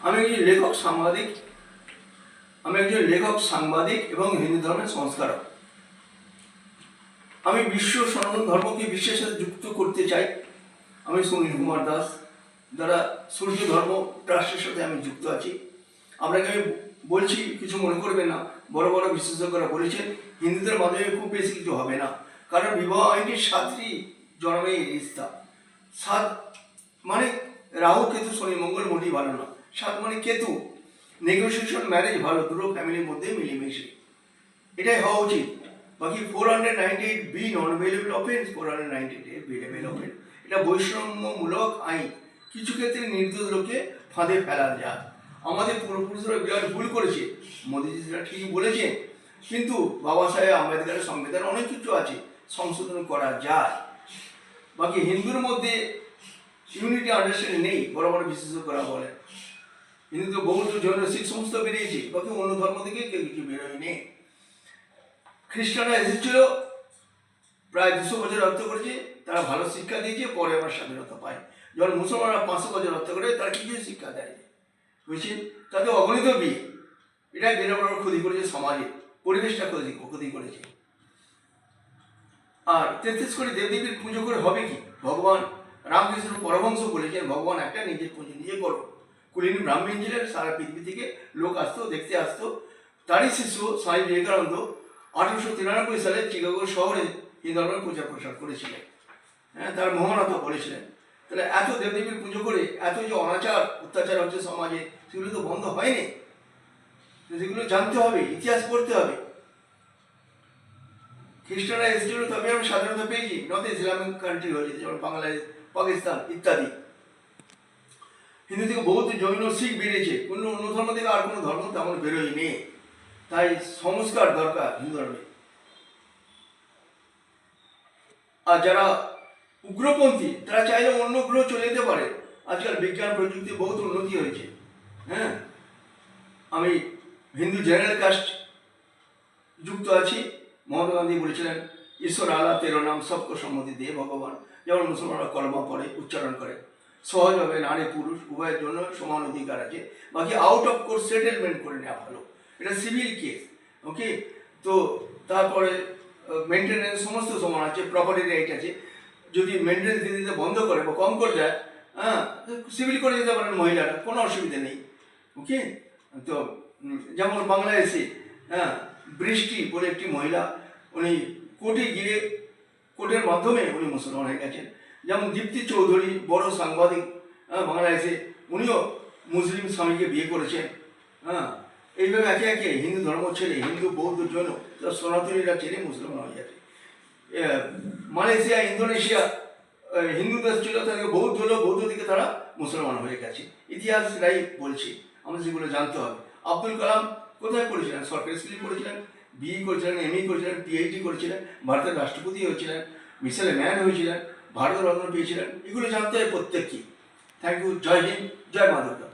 আমি একজন লেখক সাংবাদিক এবং হিন্দু ধর্মের সংস্কারক। আমি বিশ্ব সনাতন ধর্মকে বিশ্বের সাথে যুক্ত করতে চাই। আমি সুনীল কুমার দাস দ্বারা সূর্য ধর্ম ট্রাস্টের সাথে আমি যুক্ত আছি। আপনাকে আমি বলছি, কিছু মনে করবেন না, বড় বড় বিশেষজ্ঞরা বলেছেন হিন্দুদের মাধ্যমে খুব বেশি কিছু হবে না, কারণ বিবাহ আইনের 7টি জন্মে রিস্তা। 7 মানে রাহু কেতু শনি মঙ্গল মোটেই ভালো না। 7 মানে কেতু, নেগোসিয়েশন ম্যারেজ ভালো, দুটো ফ্যামিলির মধ্যে মিলেমিশে, এটাই হওয়া উচিত। বাকি 498B non available offence, 498A available offence, এটা বৈষম্যমূলক আইন। কিছু ক্ষেত্রে নির্দোষ লোককে ফাঁদে ফেলা যায়। আমাদের পূর্বপুরুষরা বিরাট ভুল করেছে, মোদীজি সেটা ঠিকই বলেছেন, কিন্তু বাবা সাহেব আম্বেদকরের সংবিধান অনেক কিছু আছে, সংশোধন করা যায়। বাকি হিন্দুর মধ্যে ইউনিটি আন্ডারস্ট্যান্ডিং নেই, বড় বড় বিশেষজ্ঞরা বলেন। হিন্দু বৌদ্ধ জৈন শিখ সমস্ত বেরিয়েছে, বাকি অন্য ধর্ম থেকে কেউ কিছু বেরোয়নি। খ্রিস্টানরা এসেছিল, প্রায় 200 বছর রক্ত করেছে, তারা ভালো শিক্ষা দিয়েছে, পরে আবার স্বাধীনতা পায়। যখন মুসলমানরা 500 বছর রক্ত করে, তারা কিছু শিক্ষা দেয়, বুঝছেন? তাদের অগণিত বিয়ে, এটা বিরাট বড় ক্ষতি করেছে সমাজে, পরিবেশটা ক্ষতি করেছে। আর 33 কোটি দেবদেবীর পুজো করে হবে কি? ভগবান রামকৃষ্ণ পরমহংস বলেছেন, ভগবান একটা, নিজের পুজো নিজে করো। কুলীন ব্রাহ্মণ ছিলেন, সারা পৃথিবী থেকে লোক আসতো, দেখতে আসতো। তারই শিষ্য স্বামী বিবেকানন্দ 1893 সালে চিকাগো শহরে হিন্দু ধর্মের প্রচার করেছিলেন। হ্যাঁ, তার মহানতা বলেছিলেন। তাহলে এত দেবদেবীর পুজো করে এত যে অনাচার অত্যাচার হচ্ছে সমাজে, সেগুলো তো বন্ধ হয়নি। সেগুলো জানতে হবে, ইতিহাস পড়তে হবে। খ্রিস্টানরা এসেছিল, তবে আমরা স্বাধীনতা পেয়েছি। নর্থ ইসলামিক কান্ট্রি হয়েছে, যেমন বাংলাদেশ, পাকিস্তান ইত্যাদি। হিন্দু থেকে বৌদ্ধ জৈন শিখ বেরিয়েছে, কোনো অন্য ধর্ম থেকে আর কোনো ধর্ম তেমন বেরোয়নি। তাই সংস্কার দরকার হিন্দু ধর্মে। আর যারা উগ্রপন্থী, তারা চাইলে অন্য গ্রহ চলে যেতে পারে। আজকাল বিজ্ঞান প্রযুক্তি বহুত উন্নতি হয়েছে। হ্যাঁ, আমি হিন্দু জেনারেল কাস্ট যুক্ত আছি। মহাত্মা গান্ধী বলেছিলেন, ঈশ্বর আল্লাহ তেরো নাম সবকে সম্মতি দিয়ে ভগবান। যেমন মুসলমানরা কলমা পড়ে, উচ্চারণ করে, সহজভাবে নারী পুরুষ উভয়ের জন্য সমান অধিকার আছে। বাকি আউট অফ কোর্ট সেটেলমেন্ট করে নেওয়া ভালো, এটা সিভিল কেস। ওকে, তো তারপরে মেনটেন্যান্স সমস্ত সমান আছে, প্রপার্টি রাইট আছে। যদি মেনটেন্যান্স দিতে বন্ধ করে বা কম করে দেয়, হ্যাঁ, সিভিল করে দিতে পারেন মহিলারা, কোনো অসুবিধা নেই। ওকে, তো যেমন বাংলাদেশে, হ্যাঁ, বৃষ্টি বলে একটি মহিলা, উনি কোর্টে গিয়ে কোর্টের মাধ্যমে উনি মুসলমান হয়ে গেছেন। যেমন দীপ্তি চৌধুরী, বড় সাংবাদিক, হ্যাঁ, বাংলাদেশে, উনিও মুসলিম স্বামীকে বিয়ে করেছেন। হ্যাঁ, এইভাবে একে একে হিন্দু ধর্ম ছেড়ে, হিন্দু বৌদ্ধ জৈন সনাতনীরা ছেড়ে মুসলমান হয়ে যাচ্ছে। মালয়েশিয়া, ইন্দোনেশিয়া হিন্দু দেশ ছিল, তাদেরকে বৌদ্ধ হলো, বৌদ্ধ থেকে তারা মুসলমান হয়ে গেছে। ইতিহাসরাই বলছে, আমাদের সেগুলো জানতে হবে। আব্দুল কালাম কোথায় পড়েছিলেন? সরকারি স্কুলে পড়েছিলেন, বিই করেছিলেন, এমই করেছিলেন, পিএইচডি করেছিলেন, ভারতের রাষ্ট্রপতি হয়েছিলেন, মিসাইল ম্যান হয়েছিলেন, ভারত রত্ন পেয়েছিলেন। এগুলো জানতে হবে প্রত্যেককে। Thank you. জয় হিন্দ, জয় মা দুর্গা।